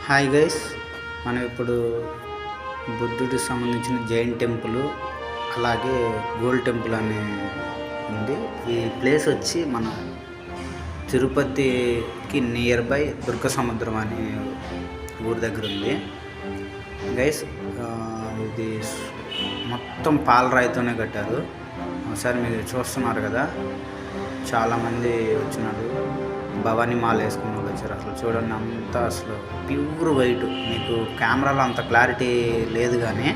Hi guys, మనం ఇప్పుడు బుద్ధుడికి సంబంధించిన జైన్ టెంపుల్ అలాగే గోల్డ్ టెంపుల్ అనే ఉంది. ఈ ప్లేస్ వచ్చి మన తిరుపతికి నియర్ బై దుర్గ సముద్రం అనే ఊరి దగ్గర ఉంది గైస్. ఇది మొత్తం పాలరాయితోనే కట్టారు. ఒకసారి మీరు చూస్తున్నారు కదా, చాలామంది వచ్చినారు. భవానీ మాల వేసుకున్న వాళ్ళు వచ్చారు. అసలు చూడండి, అంతా అసలు ప్యూర్ వైట్. మీకు కెమెరాలో అంత క్లారిటీ లేదు కానీ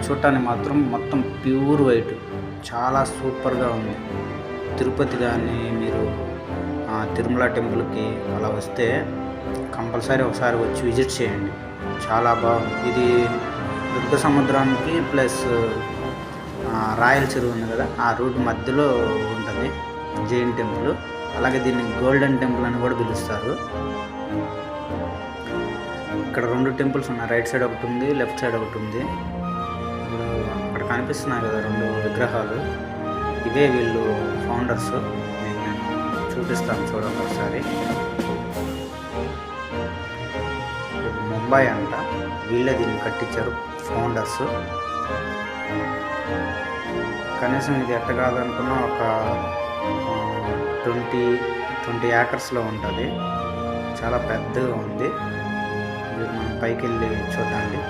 చూడటానికి మాత్రం మొత్తం ప్యూర్ వైట్, చాలా సూపర్గా ఉంది. తిరుపతి కానీ మీరు తిరుమల టెంపుల్కి అలా వస్తే కంపల్సరీ ఒకసారి వచ్చి విజిట్ చేయండి, చాలా బాగుంది. ఇది దుర్గ సముద్రానికి ప్లస్ రాయల చెరువు ఉంది కదా, ఆ రూట్ మధ్యలో ఉంటుంది జైన్ టెంపుల్. అలాగే దీన్ని గోల్డెన్ టెంపుల్ అని కూడా పిలుస్తారు. ఇక్కడ రెండు టెంపుల్స్ ఉన్నాయి, రైట్ సైడ్ ఒకటి ఉంది, లెఫ్ట్ సైడ్ ఒకటి ఉంది. అక్కడ కనిపిస్తున్నాయి కదా రెండు విగ్రహాలు, ఇవే వీళ్ళు ఫౌండర్స్. నేను చూపిస్తాను చూడండి ఒకసారి. ముంబై అంట, వీళ్ళే దీన్ని కట్టించారు ఫౌండర్స్. కనీసం ఇది ఎట్ట కాదనుకున్నా ఒక 20 ఏకర్స్లో ఉంటుంది, చాలా పెద్దగా ఉంది. మీరు మనం పైకి వెళ్ళి చూడండి.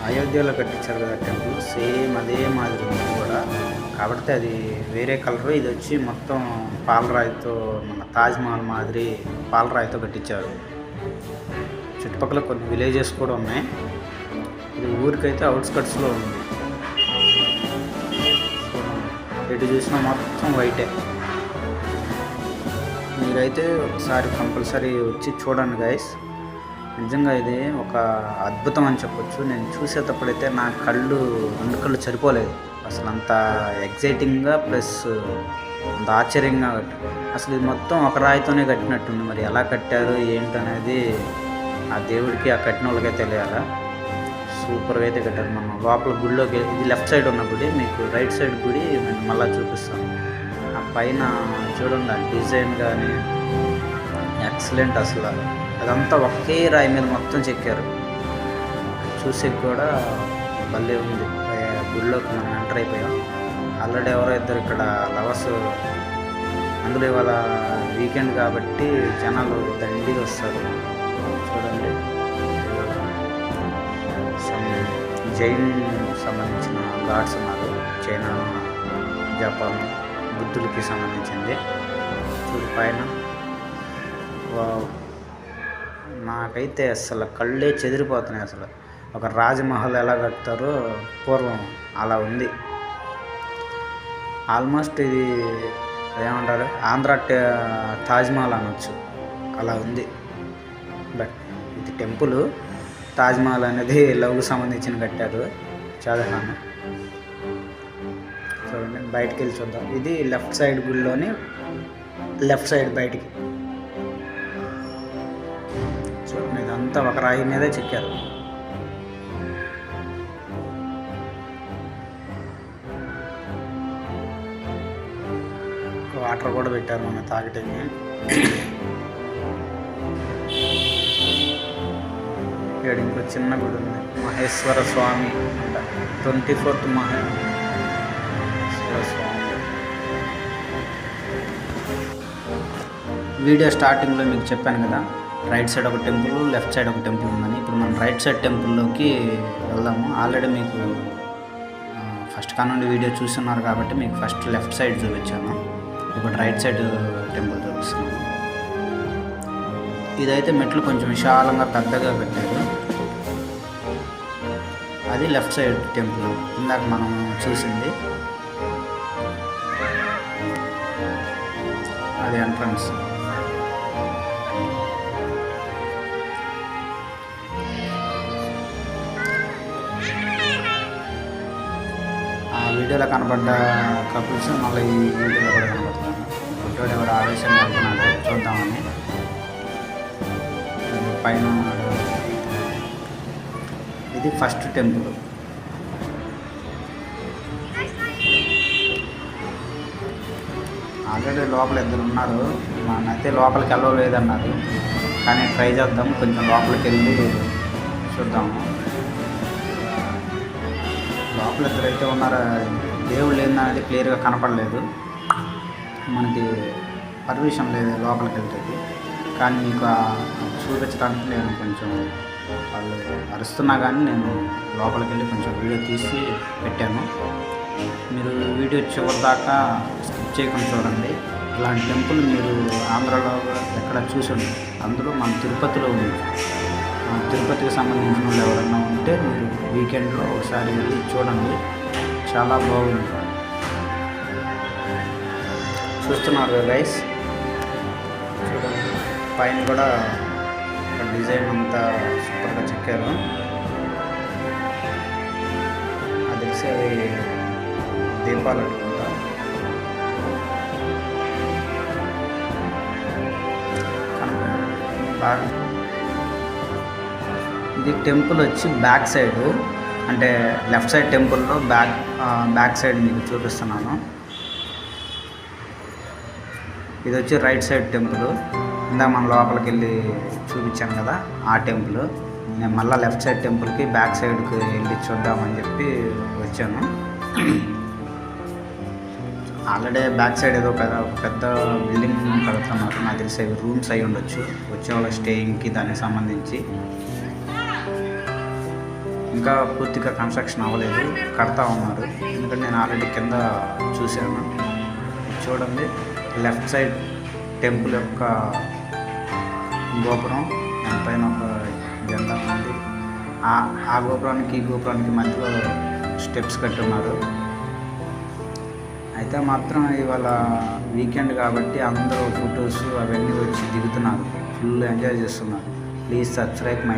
అయోధ్యలో కట్టించారు కదా టెంపుల్, సేమ్ అదే మాదిరి ఉంది కూడా. కాబట్టి అది వేరే కలరు, ఇది వచ్చి మొత్తం పాలరాయితో, మన తాజ్మహల్ మాదిరి పాలరాయితో కట్టించారు. చుట్టుపక్కల కొన్ని విలేజెస్ కూడా ఉన్నాయి. ఇది ఊరికైతే అవుట్స్కట్స్లో ఉంది. ఎటు చూసినా మొత్తం వైటే. మీరైతే ఒకసారి కంపల్సరీ వచ్చి చూడండి గైస్. నిజంగా ఇది ఒక అద్భుతం అని చెప్పొచ్చు. నేను చూసేటప్పుడైతే నా రెండు కళ్ళు సరిపోలేదు. అసలు అంత ఎగ్జైటింగ్గా ప్లస్ అంత ఆశ్చర్యంగా అసలు ఇది మొత్తం ఒక రాయితోనే కట్టినట్టుంది. మరి ఎలా కట్టారు ఏంటనేది ఆ దేవుడికి, ఆ కట్టిన వాళ్ళకే తెలియాలా. సూపర్గా అయితే కట్టారు. మనం లోపల గుడిలోకి, ఇది లెఫ్ట్ సైడ్ ఉన్న గుడి, మీకు రైట్ సైడ్ గుడి నేను మళ్ళీ చూపిస్తాను. ఆ పైన చూడండి, ఆ డిజైన్ కానీ ఎక్సలెంట్. అసలు అదంతా ఒకే రాయి మీద మొత్తం చెక్కారు. చూసే కూడా భలే ఉంది. గుడిలోకి మనం ఎంటర్ అయిపోయాం. ఆల్రెడీ ఎవరో ఇద్దరు ఇక్కడ లవర్స్, అందులో ఇవాళ వీకెండ్ కాబట్టి జనాలు దండిగా వస్తారు. చూడండి, జైన్ సంబంధించిన గాడ్స్ ఉన్నారు. చైనా, జపాన్, బుద్ధులకి సంబంధించింది. చూడు పైన, నాకైతే అసలు కళ్ళే చెదిరిపోతున్నాయి. అసలు ఒక రాజమహల్ ఎలా కడతారో పూర్వం అలా ఉంది. ఆల్మోస్ట్ ఇది ఏమంటారు, ఆంధ్ర తాజ్మహల్ అనొచ్చు, అలా ఉంది. బట్ ఇది టెంపుల్. తాజ్మహల్ అనేది లవ్కు సంబంధించిన కట్టారు షాజహాన్. చూడండి, బయటికి వెళ్ళి చూద్దాం. ఇది లెఫ్ట్ సైడ్ గుడిలోని లెఫ్ట్ సైడ్ బయటికి చూడండి, ఇదంతా ఒక రాయి మీదే చెక్కారు. వాటర్ కూడా పెట్టారు మన తాగటానికి. ఇక్కడ ఇంకో చిన్న గుడి ఉంది, మహేశ్వర స్వామి అంట. 24th మహేశ్వర స్వామి. వీడియో స్టార్టింగ్లో మీకు చెప్పాను కదా, రైట్ సైడ్ ఒక టెంపుల్, లెఫ్ట్ సైడ్ ఒక టెంపుల్ ఉందని. ఇప్పుడు మనం రైట్ సైడ్ టెంపుల్లోకి వెళ్దాము. ఆల్రెడీ మీకు ఫస్ట్ కానుండి వీడియో చూస్తున్నారు కాబట్టి మీకు ఫస్ట్ లెఫ్ట్ సైడ్ చూపించాను. ఇప్పుడు రైట్ సైడ్ టెంపుల్ చూపిస్తున్నాను. ఇదైతే మెట్లు కొంచెం విశాలంగా పెద్దగా పెట్టారు. అది లెఫ్ట్ సైడ్ టెంపుల్, ఇందాక మనం చూసింది. అది ఎంట్రన్స్. ఆ వీడియోలో కనబడ్డ కపుల్స్ మళ్ళీ ఈ వీడియోలో కూడా కనబడుతున్నాను. ఫోటోలో కూడా ఆవేశంగా వెళ్తున్నాడు, చూద్దామని. పైన ఇది ఫస్ట్ టెంపుల్. ఆల్రెడీ లోపల ఇద్దరు ఉన్నారు. నన్నైతే లోపలికి వెళ్ళలేదన్నారు, కానీ ట్రై చేద్దాం, కొంచెం లోపలికి వెళ్ళి చూద్దాము. లోపల ఇద్దరైతే ఉన్నారు. దేవుళ్ళు ఏందనేది క్లియర్గా కనపడలేదు, మనకి పర్మిషన్ లేదు లోపలికి వెళ్తుంది. కానీ మీకు చూపించడానికి నేను కొంచెం వాళ్ళు అరుస్తున్నా కానీ నేను లోపలికి వెళ్ళి కొంచెం వీడియో తీసి పెట్టాను. మీరు వీడియో చివరి దాకా స్కిప్ చేయకుండా చూడండి. ఇలాంటి టెంపుల్ మీరు ఆంధ్రాలో ఎక్కడ చూసండి, అందులో మన తిరుపతిలో ఉంది. తిరుపతికి సంబంధించిన వాళ్ళు ఎవరన్నా ఉంటే మీరు వీకెండ్లో ఒకసారి వెళ్ళి చూడండి, చాలా బాగుంది. చూస్తున్నారు గైస్, చూడండి పైన కూడా డిజైన్ అంతా సూపర్గా చెక్కారు. అది తెలిసి అవి దీపాలు అనుకుంటా. బాగా ఇది టెంపుల్ వచ్చి బ్యాక్ సైడ్, అంటే లెఫ్ట్ సైడ్ టెంపుల్లో బ్యాక్ సైడ్ మీకు చూపిస్తున్నాను. ఇది వచ్చి రైట్ సైడ్ టెంపుల్. ఇందాక మనం లోపలికి వెళ్ళి చూపించాను కదా ఆ టెంపుల్. నేను మళ్ళీ లెఫ్ట్ సైడ్ టెంపుల్కి బ్యాక్ సైడ్కి వెళ్ళి చూద్దామని చెప్పి వచ్చాను. ఆల్రెడీ బ్యాక్ సైడ్ ఏదో పెద్ద బిల్డింగ్ కడుతున్నారు, నాకు తెలిసి రూమ్స్ అయి ఉండొచ్చు వచ్చే వాళ్ళ స్టేయింగ్కి, దానికి సంబంధించి. ఇంకా పూర్తిగా కన్స్ట్రక్షన్ అవ్వలేదు, కడతా ఉన్నారు. ఎందుకంటే నేను ఆల్రెడీ కింద చూశాను. చూడండి లెఫ్ట్ సైడ్ టెంపుల్ యొక్క గోపురం, దానిపైన ఒక జెండా ఉంది. ఆ గోపురానికి ఈ గోపురానికి మధ్యలో స్టెప్స్ కట్టున్నారు. అయితే మాత్రం ఇవాళ వీకెండ్ కాబట్టి అందరూ ఫొటోస్ అవన్నీ వచ్చి దిగుతున్నారు, ఫుల్ ఎంజాయ్ చేస్తున్నారు. Please subscribe my